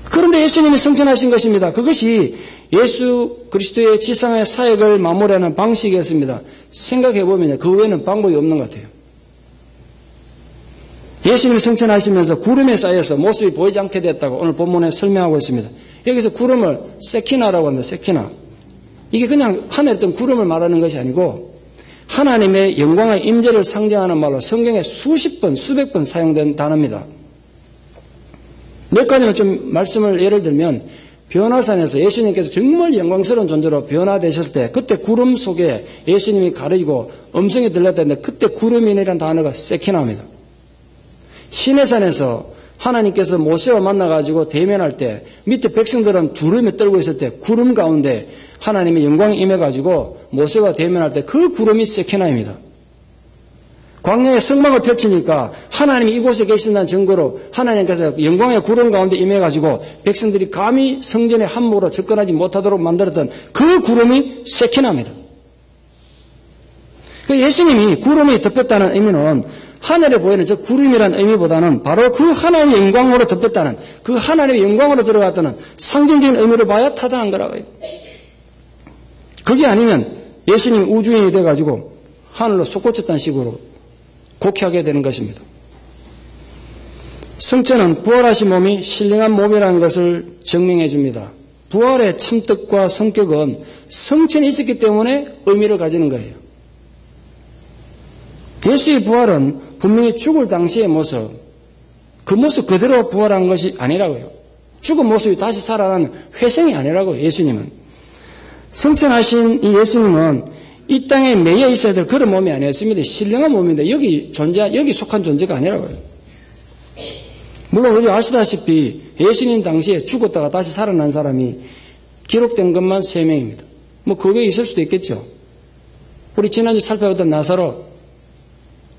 그런데 예수님이 성천하신 것입니다. 그것이 예수 그리스도의 지상의 사역을 마무리하는 방식이었습니다. 생각해보면 그 외에는 방법이 없는 것 같아요. 예수님이 성천하시면서 구름에 쌓여서 모습이 보이지 않게 됐다고 오늘 본문에 설명하고 있습니다. 여기서 구름을 세키나라고 합니다. 세키나. 이게 그냥 하늘에 있던 구름을 말하는 것이 아니고 하나님의 영광의 임재를 상징하는 말로 성경에 수십 번, 수백 번 사용된 단어입니다. 몇 가지만 좀 말씀을 예를 들면 변화산에서 예수님께서 정말 영광스러운 존재로 변화되셨을 때 그때 구름 속에 예수님이 가르치고 음성이 들렸다는데 그때 구름이라는 단어가 세키나입니다. 시내산에서 하나님께서 모세와 만나가지고 대면할 때 밑에 백성들은 두루미 떨고 있을 때 구름 가운데 하나님의 영광이 임해가지고 모세와 대면할 때 그 구름이 세키나입니다. 광야에 성막을 펼치니까 하나님이 이곳에 계신다는 증거로 하나님께서 영광의 구름 가운데 임해가지고 백성들이 감히 성전의 함목으로 접근하지 못하도록 만들었던 그 구름이 세키나입니다. 그 예수님이 구름이 덮였다는 의미는 하늘에 보이는 저 구름이라는 의미보다는 바로 그 하나님의 영광으로 덮였다는, 그 하나님의 영광으로 들어갔다는 상징적인 의미를 봐야 타당한 거라고요. 그게 아니면 예수님이 우주인이 돼가지고 하늘로 솟구쳤다는 식으로 곡해하게 되는 것입니다. 성체는 부활하신 몸이 신령한 몸이라는 것을 증명해 줍니다. 부활의 참뜻과 성격은 성체는 있었기 때문에 의미를 가지는 거예요. 예수의 부활은 분명히 죽을 당시의 모습, 그 모습 그대로 부활한 것이 아니라고요. 죽은 모습이 다시 살아나는 회생이 아니라고요. 예수님은. 성천하신 이 예수님은 이 땅에 매여 있어야 될 그런 몸이 아니었습니다. 신령한 몸인데 여기 속한 존재가 아니라고요. 물론 우리 아시다시피 예수님 당시에 죽었다가 다시 살아난 사람이 기록된 것만 3명입니다. 뭐 그 외에 있을 수도 있겠죠. 우리 지난주 살펴봤던 나사로,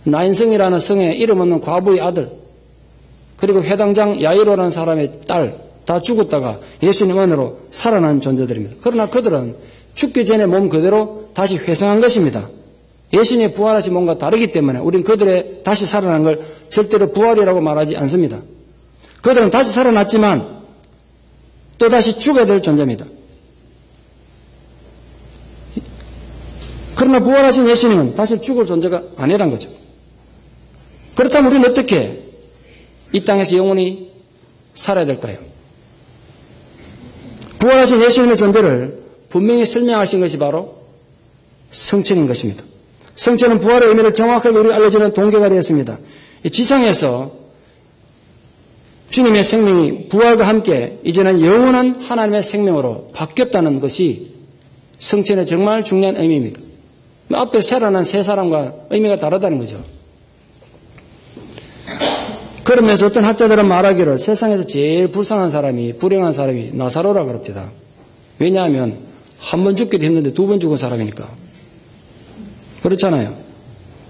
나인성이라는 성에 이름 없는 과부의 아들, 그리고 회당장 야이로라는 사람의 딸, 다 죽었다가 예수님 안으로 살아난 존재들입니다. 그러나 그들은 죽기 전에 몸 그대로 다시 회생한 것입니다. 예수님의 부활하신 몸과 다르기 때문에 우리는 그들의 다시 살아난 걸 절대로 부활이라고 말하지 않습니다. 그들은 다시 살아났지만 또 다시 죽어야 될 존재입니다. 그러나 부활하신 예수님은 다시 죽을 존재가 아니란 거죠. 그렇다면 우리는 어떻게 이 땅에서 영원히 살아야 될까요? 부활하신 예수님의 존재를 분명히 설명하신 것이 바로 성천인 것입니다. 성천은 부활의 의미를 정확하게 우리가 알려주는 동기가 되었습니다. 지상에서 주님의 생명이 부활과 함께 이제는 영원한 하나님의 생명으로 바뀌었다는 것이 성천의 정말 중요한 의미입니다. 앞에 살아난 세 사람과 의미가 다르다는 거죠. 그러면서 어떤 학자들은 말하기를 세상에서 제일 불쌍한 사람이, 불행한 사람이 나사로라 그럽니다. 왜냐하면 한 번 죽기도 힘든데 2번 죽은 사람이니까. 그렇잖아요.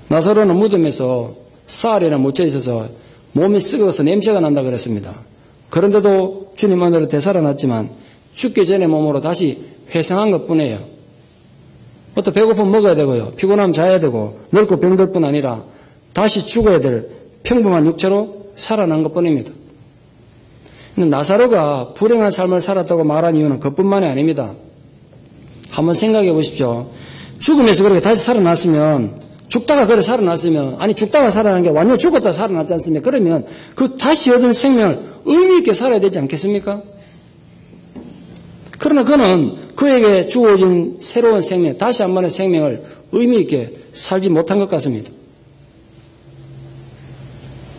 나사로는 무덤에서 사흘이나 묻혀 있어서 몸이 썩어서 냄새가 난다 그랬습니다. 그런데도 주님 안으로 되살아났지만 죽기 전에 몸으로 다시 회생한 것뿐이에요. 또 배고프면 먹어야 되고요. 피곤하면 자야 되고 늙고 병들 뿐 아니라 다시 죽어야 될 평범한 육체로 살아난 것뿐입니다. 나사로가 불행한 삶을 살았다고 말한 이유는 그것뿐만이 아닙니다. 한번 생각해 보십시오. 죽음에서 그렇게 다시 살아났으면, 죽다가 그래 살아났으면, 아니 죽다가 살아난 게 완전 죽었다 살아났지 않습니까? 그러면 그 다시 얻은 생명을 의미 있게 살아야 되지 않겠습니까? 그러나 그는 그에게 주어진 새로운 생명, 다시 한 번의 생명을 의미 있게 살지 못한 것 같습니다.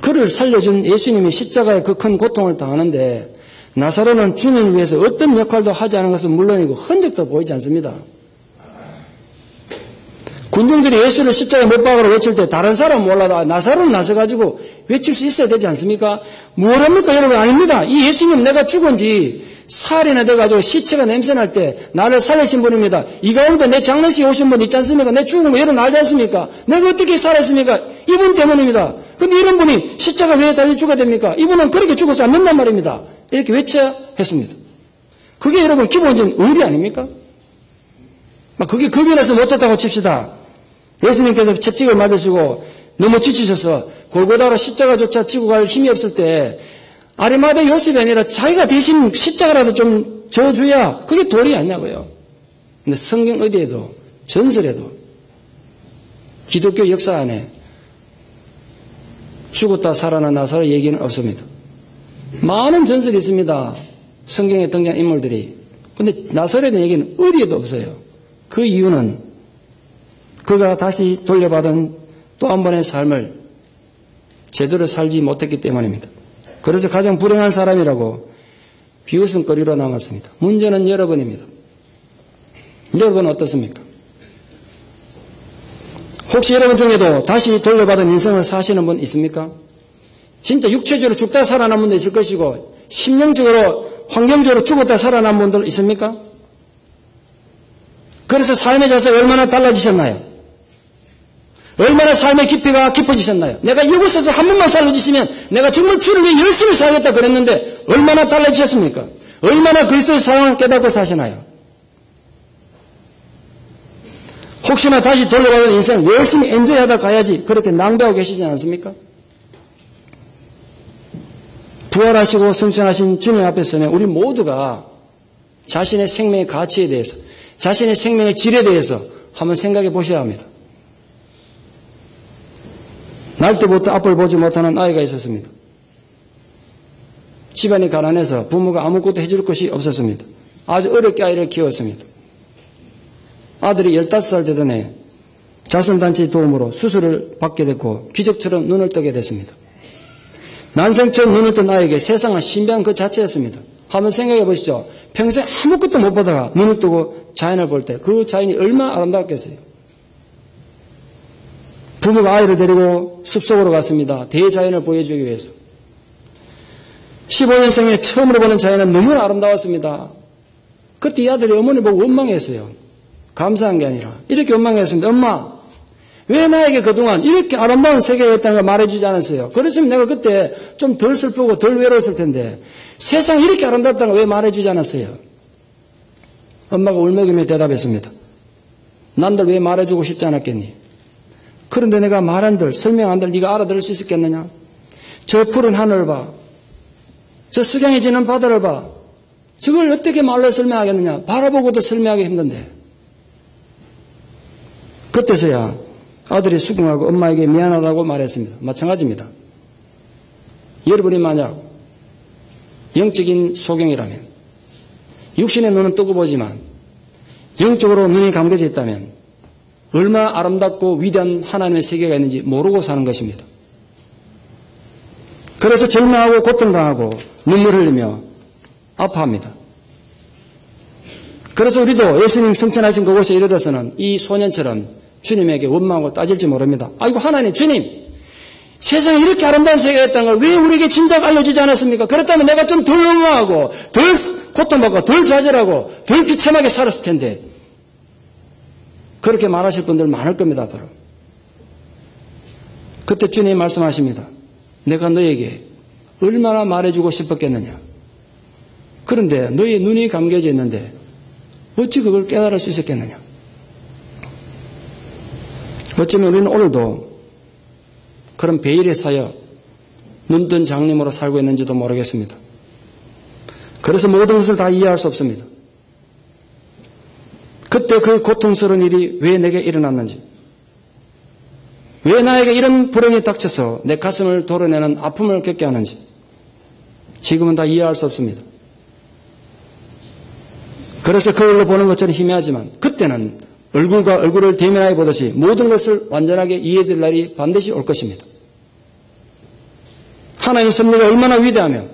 그를 살려준 예수님이 십자가에 그 큰 고통을 당하는데 나사로는 주님을 위해서 어떤 역할도 하지 않은 것은 물론이고 흔적도 보이지 않습니다. 군중들이 예수를 십자가에 못 박으러 외칠 때 다른 사람은 몰라도 나사로는 나서가지고 외칠 수 있어야 되지 않습니까? 뭘 합니까 여러분? 아닙니다. 이 예수님 내가 죽은 지 살이나 돼가지고 시체가 냄새날 때 나를 살리신 분입니다. 이 가운데 내 장례식에 오신 분 있지 않습니까? 내 죽은 거 여러분 알지 않습니까? 내가 어떻게 살았습니까? 이분 때문입니다. 근데 이런 분이 십자가 왜 달려 죽어야 됩니까? 이분은 그렇게 죽어서 않는단 말입니다. 이렇게 외쳐야 했습니다. 그게 여러분 기본적인 의리 아닙니까? 그게 급이라서 못했다고 칩시다. 예수님께서 채찍을 맞으시고 너무 지치셔서 골고다로 십자가조차 지고 갈 힘이 없을 때 아리마대 요셉이 아니라 자기가 대신 십자가라도 좀 져줘야 그게 도리 아니냐고요. 근데 성경 어디에도 전설에도 기독교 역사 안에 죽었다 살아난 나사로 얘기는 없습니다. 많은 전설이 있습니다. 성경에 등장한 인물들이. 근데 나사로에 대한 얘기는 어디에도 없어요. 그 이유는 그가 다시 돌려받은 또 한 번의 삶을 제대로 살지 못했기 때문입니다. 그래서 가장 불행한 사람이라고 비웃음거리로 남았습니다. 문제는 여러분입니다. 여러분은 어떻습니까? 혹시 여러분 중에도 다시 돌려받은 인생을 사시는 분 있습니까? 진짜 육체적으로 죽다 살아난 분도 있을 것이고 심령적으로 환경적으로 죽었다 살아난 분들 있습니까? 그래서 삶의 자세가 얼마나 달라지셨나요? 얼마나 삶의 깊이가 깊어지셨나요? 내가 여기서 한 번만 살려주시면 내가 정말 주를 위해 열심히 살겠다 그랬는데 얼마나 달라지셨습니까? 얼마나 그리스도의 사랑을 깨닫고 사시나요? 혹시나 다시 돌려받은 인생 열심히 엔조이하다 가야지 그렇게 낭비하고 계시지 않습니까? 부활하시고 승천하신 주님 앞에 서면 우리 모두가 자신의 생명의 가치에 대해서, 자신의 생명의 질에 대해서 한번 생각해 보셔야 합니다. 날 때부터 앞을 보지 못하는 아이가 있었습니다. 집안이 가난해서 부모가 아무것도 해줄 것이 없었습니다. 아주 어렵게 아이를 키웠습니다. 아들이 15살 되던 해 자선단체의 도움으로 수술을 받게 됐고 기적처럼 눈을 뜨게 됐습니다. 난생 처음 눈을 뜬 아이에게 세상은 신비한 그 자체였습니다. 한번 생각해 보시죠. 평생 아무것도 못 보다가 눈을 뜨고 자연을 볼 때 그 자연이 얼마나 아름답겠어요. 부모가 아이를 데리고 숲속으로 갔습니다. 대자연을 보여주기 위해서. 15년생에 처음으로 보는 자연은 너무나 아름다웠습니다. 그때 이 아들이 어머니 보고 원망했어요. 감사한 게 아니라 이렇게 원망했습니다. 엄마, 왜 나에게 그동안 이렇게 아름다운 세계가 있다는 걸 말해주지 않았어요? 그랬으면 내가 그때 좀 덜 슬프고 덜 외로웠을 텐데 세상이 이렇게 아름답다는 걸 왜 말해주지 않았어요? 엄마가 울먹이며 대답했습니다. 난들 왜 말해주고 싶지 않았겠니? 그런데 내가 말한들 설명한들 네가 알아들을 수 있었겠느냐? 저 푸른 하늘을 봐. 저 석양해지는 바다를 봐. 저걸 어떻게 말로 설명하겠느냐? 바라보고도 설명하기 힘든데. 그때서야 아들이 수긍하고 엄마에게 미안하다고 말했습니다. 마찬가지입니다. 여러분이 만약 영적인 소경이라면 육신의 눈은 뜨고 보지만 영적으로 눈이 감겨져 있다면 얼마나 아름답고 위대한 하나님의 세계가 있는지 모르고 사는 것입니다. 그래서 절망하고 고통당하고 눈물 흘리며 아파합니다. 그래서 우리도 예수님 성천하신 그곳에 이르러서는 이 소년처럼 주님에게 원망하고 따질지 모릅니다. 아이고 하나님, 주님, 세상에 이렇게 아름다운 세계가 있다는 걸 왜 우리에게 진작 알려주지 않았습니까? 그렇다면 내가 좀 덜 원망하고 덜 고통받고 덜 좌절하고 덜 비참하게 살았을 텐데. 그렇게 말하실 분들 많을 겁니다. 앞으로. 그때 주님이 말씀하십니다. 내가 너에게 얼마나 말해주고 싶었겠느냐. 그런데 너의 눈이 감겨져 있는데 어찌 그걸 깨달을 수 있었겠느냐. 어쩌면 우리는 오늘도 그런 베일에 사여 눈뜬 장님으로 살고 있는지도 모르겠습니다. 그래서 모든 것을 다 이해할 수 없습니다. 그때 그 고통스러운 일이 왜 내게 일어났는지, 왜 나에게 이런 불행이 닥쳐서 내 가슴을 도려내는 아픔을 겪게 하는지 지금은 다 이해할 수 없습니다. 그래서 그걸로 보는 것처럼 희미하지만 그때는 얼굴과 얼굴을 대면하게 보듯이 모든 것을 완전하게 이해될 날이 반드시 올 것입니다. 하나님의 섭리가 얼마나 위대하며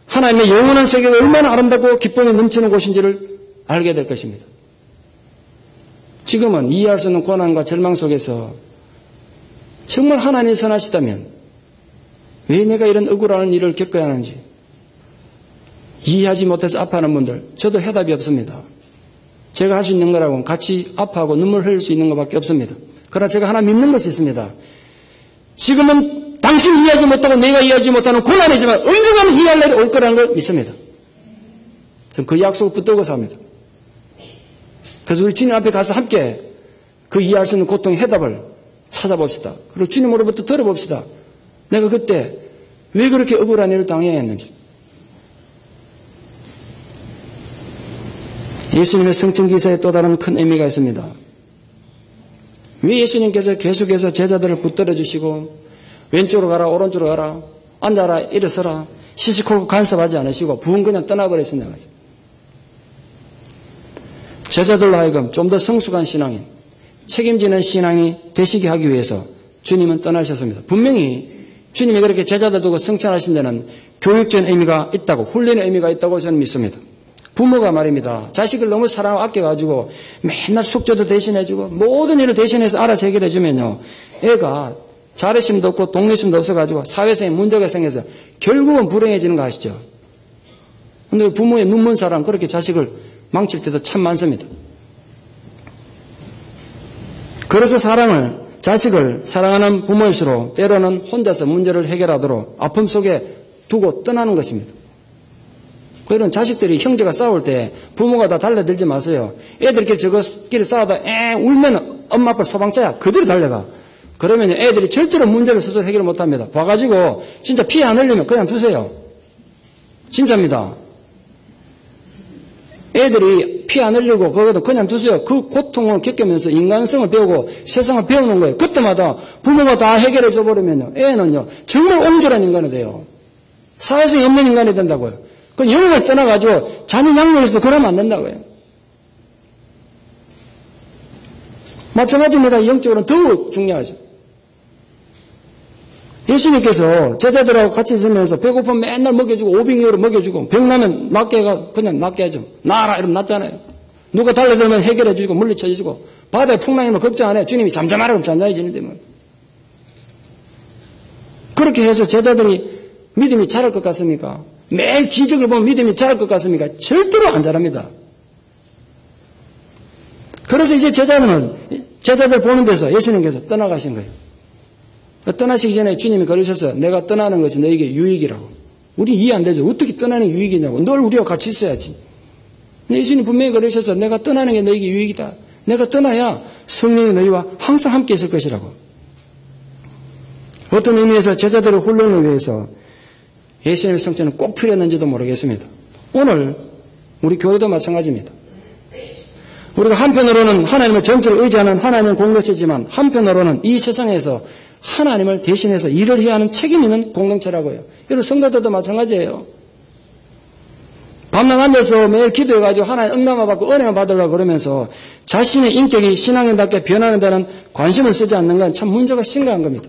하나님의 영원한 세계가 얼마나 아름답고 기쁨이 넘치는 곳인지를 알게 될 것입니다. 지금은 이해할 수 없는 고난과 절망 속에서 정말 하나님이 선하시다면 왜 내가 이런 억울한 일을 겪어야 하는지 이해하지 못해서 아파하는 분들, 저도 해답이 없습니다. 제가 할 수 있는 거라고는 같이 아파하고 눈물 흘릴 수 있는 것밖에 없습니다. 그러나 제가 하나 믿는 것이 있습니다. 지금은 당신이 이해하지 못하고 내가 이해하지 못하는 고난이지만 언젠가는 이해할 날이 올 거라는 걸 믿습니다. 저는 그 약속을 붙들고 삽니다. 그래서 우리 주님 앞에 가서 함께 그 이해할 수 있는 고통의 해답을 찾아봅시다. 그리고 주님으로부터 들어봅시다. 내가 그때 왜 그렇게 억울한 일을 당해야 했는지. 예수님의 성천기사에 또 다른 큰 의미가 있습니다. 왜 예수님께서 계속해서 제자들을 붙들어 주시고 왼쪽으로 가라 오른쪽으로 가라 앉아라 일어서라 시시콜콜 간섭하지 않으시고 부은 그냥 떠나버렸습니다. 제자들로 하여금 좀 더 성숙한 신앙인, 책임지는 신앙이 되시게 하기 위해서 주님은 떠나셨습니다. 분명히 주님이 그렇게 제자들 두고 성천하신 데는 교육적인 의미가 있다고, 훈련의 의미가 있다고 저는 믿습니다. 부모가 말입니다. 자식을 너무 사랑하고 아껴가지고 맨날 숙제도 대신해주고 모든 일을 대신해서 알아서 해결해주면요, 애가 자립심도 없고 독립심도 없어가지고 사회성에 문제가 생겨서 결국은 불행해지는 거 아시죠? 그런데 부모의 눈먼 사랑, 그렇게 자식을 망칠 때도 참 많습니다. 그래서 자식을 사랑하는 부모일수록 때로는 혼자서 문제를 해결하도록 아픔 속에 두고 떠나는 것입니다. 그런 자식들이 형제가 싸울 때 부모가 다 달려들지 마세요. 애들끼리 저거끼리 싸우다 울면 엄마 아빠 소방차야 그대로 달려가. 그러면 애들이 절대로 문제를 스스로 해결 못합니다. 봐가지고 진짜 피 안 흘리면 그냥 두세요. 진짜입니다. 애들이 피 안 흘리고 그것도 그냥 두세요. 그 고통을 겪으면서 인간성을 배우고 세상을 배우는 거예요. 그때마다 부모가 다 해결해 줘버리면요. 애는요 정말 옹졸한 인간이 돼요. 사회성이 없는 인간이 된다고요. 그 영을 떠나가지고 자녀 양육에서도 그러면 안 된다고요. 마찬가지입니다. 영적으로는 더욱 중요하죠. 예수님께서 제자들하고 같이 있으면서 배고프면 맨날 먹여주고 오병이어로 먹여주고 병나면 그냥 낫게 하죠. 나아라 이러면 낫잖아요. 누가 달려들면 해결해 주고 물리쳐 주고 바다에 풍랑이면 걱정 안 해요. 주님이 잠잠하라 그러면 잠잠해지는데 뭐. 그렇게 해서 제자들이 믿음이 자랄 것 같습니까? 매일 기적을 보면 믿음이 자랄 것 같습니까? 절대로 안 자랍니다. 그래서 이제 제자들 보는 데서 예수님께서 떠나가신 거예요. 떠나시기 전에 주님이 그러셨어요. 내가 떠나는 것이 너에게 유익이라고. 우리 이해 안 되죠. 어떻게 떠나는 게 유익이냐고. 늘 우리와 같이 있어야지. 근데 예수님 분명히 그러셨어요. 내가 떠나는 게 너에게 유익이다. 내가 떠나야 성령이 너희와 항상 함께 있을 것이라고. 어떤 의미에서 제자들의 훈련을 위해서 예수님의 성체는 꼭 필요했는지도 모르겠습니다. 오늘 우리 교회도 마찬가지입니다. 우리가 한편으로는 하나님을 전적으로 의지하는 하나님 공동체지만 한편으로는 이 세상에서 하나님을 대신해서 일을 해야 하는 책임 있는 공동체라고요. 여러분 성도들도 마찬가지예요. 밤낮 앉아서 매일 기도해가지고 하나님 응답을 받고 은혜를 받으려고 그러면서 자신의 인격이 신앙인답게 변하는 데는 관심을 쓰지 않는 건 참 문제가 심각한 겁니다.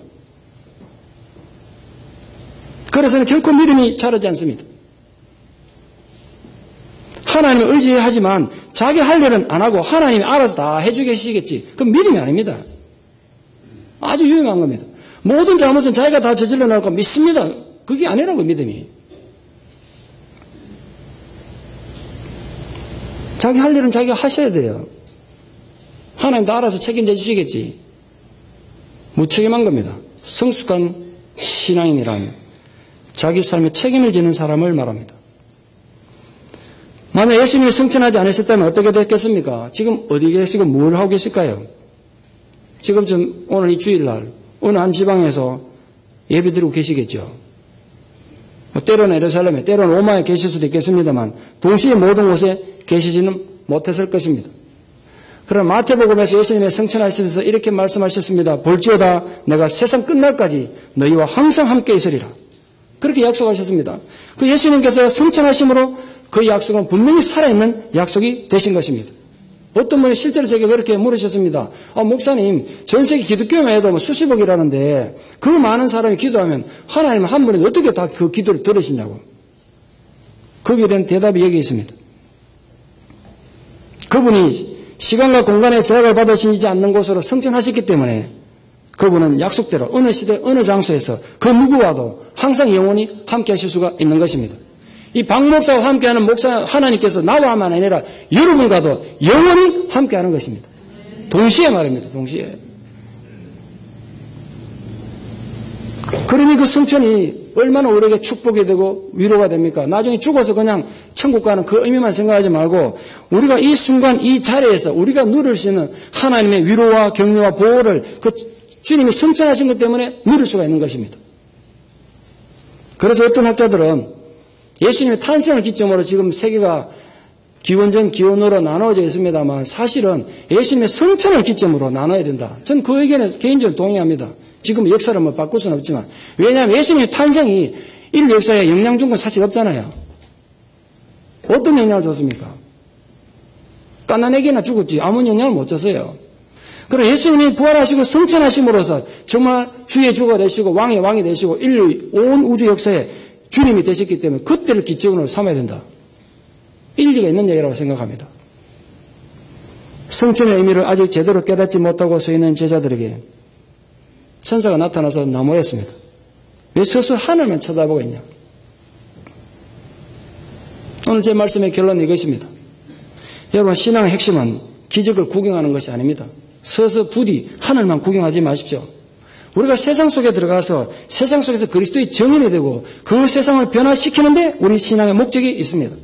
그래서는 결코 믿음이 자라지 않습니다. 하나님을 의지하지만 자기 할 일은 안 하고 하나님이 알아서 다 해주시겠지. 그건 믿음이 아닙니다. 아주 위험한 겁니다. 모든 잘못은 자기가 다 저질러 놓고 믿습니다. 그게 아니라고 믿음이. 자기 할 일은 자기가 하셔야 돼요. 하나님 다 알아서 책임져 주시겠지. 무책임한 겁니다. 성숙한 신앙인이란 자기 삶에 책임을 지는 사람을 말합니다. 만약 예수님이 성천하지 않으셨다면 어떻게 됐겠습니까? 지금 어디 계시고 뭘 하고 계실까요? 지금 오늘 이 주일날 어느 한 지방에서 예배드리고 계시겠죠. 때로는 예루살렘에 때로는 로마에 계실 수도 있겠습니다만 동시에 모든 곳에 계시지는 못했을 것입니다. 그러나 마태복음에서 예수님의 성천하시면서 이렇게 말씀하셨습니다. 볼지어다 내가 세상 끝날까지 너희와 항상 함께 있으리라. 그렇게 약속하셨습니다. 그 예수님께서 성천하심으로 그 약속은 분명히 살아있는 약속이 되신 것입니다. 어떤 분이 실제로 제게 그렇게 물으셨습니다. 목사님, 전 세계 기독교만 해도 수십억이라는데 그 많은 사람이 기도하면 하나님 한 분이 어떻게 다 그 기도를 들으시냐고. 거기에 대한 대답이 여기 있습니다. 그분이 시간과 공간의 제약을 받으시지 않는 곳으로 성천하셨기 때문에 그분은 약속대로 어느 시대 어느 장소에서 그 누구와도 항상 영원히 함께 하실 수가 있는 것입니다. 이 박 목사와 함께하는 목사 하나님께서 나와만 아니라 여러분과도 영원히 함께하는 것입니다. 동시에 말입니다. 동시에. 그러니 그 성천이 얼마나 우리에게 축복이 되고 위로가 됩니까? 나중에 죽어서 그냥 천국 가는 그 의미만 생각하지 말고 우리가 이 순간 이 자리에서 우리가 누릴 수 있는 하나님의 위로와 격려와 보호를 그 주님이 성천하신 것 때문에 누릴 수가 있는 것입니다. 그래서 어떤 학자들은 예수님의 탄생을 기점으로 지금 세계가 기원전 기원으로 나눠져 있습니다만 사실은 예수님의 성천을 기점으로 나눠야 된다. 저는 그 의견에 개인적으로 동의합니다. 지금 역사를 뭐 바꿀 수는 없지만 왜냐하면 예수님의 탄생이 인류 역사에 영향 준 건 사실 없잖아요. 어떤 영향을 줬습니까? 갓난아기나 죽었지 아무 영향을 못 줬어요. 그럼 예수님이 부활하시고 성천하심으로써 정말 주의 주가 되시고 왕의 왕이 되시고 인류 온 우주 역사에 주님이 되셨기 때문에 그때를 기점으로 삼아야 된다. 일리가 있는 얘기라고 생각합니다. 성천의 의미를 아직 제대로 깨닫지 못하고 서 있는 제자들에게 천사가 나타나서 나무였습니다. 왜 서서 하늘만 쳐다보고 있냐? 오늘 제 말씀의 결론은 이것입니다. 여러분 신앙의 핵심은 기적을 구경하는 것이 아닙니다. 서서 부디 하늘만 구경하지 마십시오. 우리가 세상 속에 들어가서 세상 속에서 그리스도의 정인이 되고 그 세상을 변화시키는데 우리 신앙의 목적이 있습니다.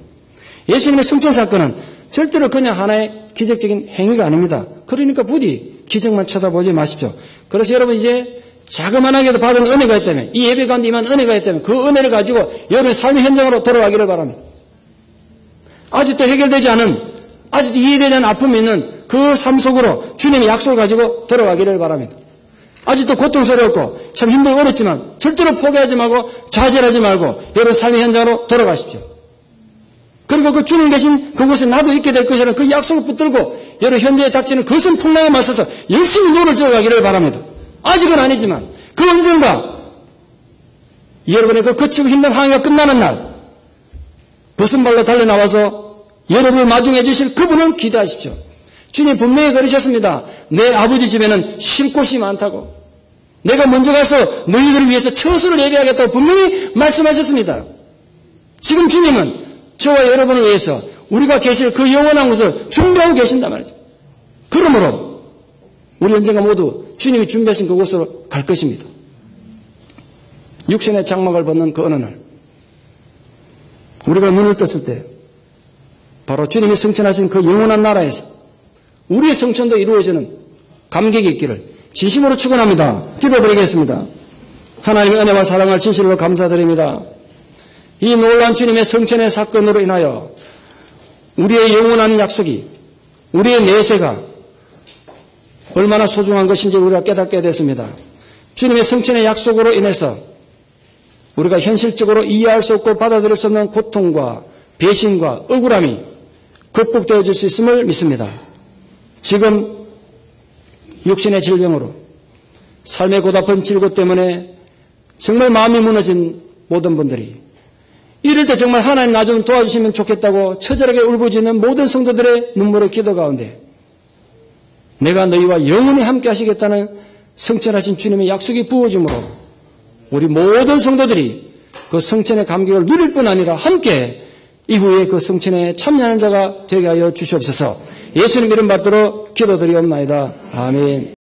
예수님의 성천 사건은 절대로 그냥 하나의 기적적인 행위가 아닙니다. 그러니까 부디 기적만 쳐다보지 마십시오. 그래서 여러분 이제 자그만하게도 받은 은혜가 있다면, 이 예배 가운데 임한 은혜가 있다면 그 은혜를 가지고 여러분의 삶의 현장으로 돌아가기를 바랍니다. 아직도 해결되지 않은, 아직도 이해되지 않은 아픔이 있는 그 삶 속으로 주님의 약속을 가지고 돌아가기를 바랍니다. 아직도 고통스럽고 참 힘들고 어렵지만 절대로 포기하지 말고 좌절하지 말고 여러분 삶의 현장으로 돌아가십시오. 그리고 그 주님 계신 그곳에 나도 있게 될 것이라는 그 약속을 붙들고 여러분 현재에 닥치는 거센 풍랑에 맞서서 열심히 눈을 저어가기를 바랍니다. 아직은 아니지만 그 언젠가 여러분의 그 거치고 힘든 항해가 끝나는 날 벗은 발로 달려나와서 여러분을 마중해 주실 그분을 기대하십시오. 주님 분명히 그러셨습니다. 내 아버지 집에는 쉴 곳이 많다고. 내가 먼저 가서 너희들을 위해서 처소를 예비하겠다고 분명히 말씀하셨습니다. 지금 주님은 저와 여러분을 위해서 우리가 계실 그 영원한 곳을 준비하고 계신단 말이죠. 그러므로 우리 언젠가 모두 주님이 준비하신 그곳으로 갈 것입니다. 육신의 장막을 벗는 그 어느 날 우리가 눈을 떴을 때 바로 주님이 성천하신 그 영원한 나라에서 우리의 성천도 이루어지는 감격이 있기를 진심으로 축원합니다. 기도드리겠습니다. 하나님의 은혜와 사랑을 진실로 감사드립니다. 이 놀라운 주님의 성천의 사건으로 인하여 우리의 영원한 약속이, 우리의 내세가 얼마나 소중한 것인지 우리가 깨닫게 됐습니다. 주님의 성천의 약속으로 인해서 우리가 현실적으로 이해할 수 없고 받아들일 수 없는 고통과 배신과 억울함이 극복되어질 수 있음을 믿습니다. 지금 육신의 질병으로 삶의 고달픈 질고 때문에 정말 마음이 무너진 모든 분들이 이럴 때 정말 하나님 나 좀 도와주시면 좋겠다고 처절하게 울부짖는 모든 성도들의 눈물의 기도 가운데 내가 너희와 영원히 함께 하시겠다는 성천하신 주님의 약속이 부어짐으로 우리 모든 성도들이 그 성천의 감격을 누릴 뿐 아니라 함께 이후에 그 성천에 참여하는 자가 되게 하여 주시옵소서. 예수님 이름 받들어 기도드리옵나이다. 아멘.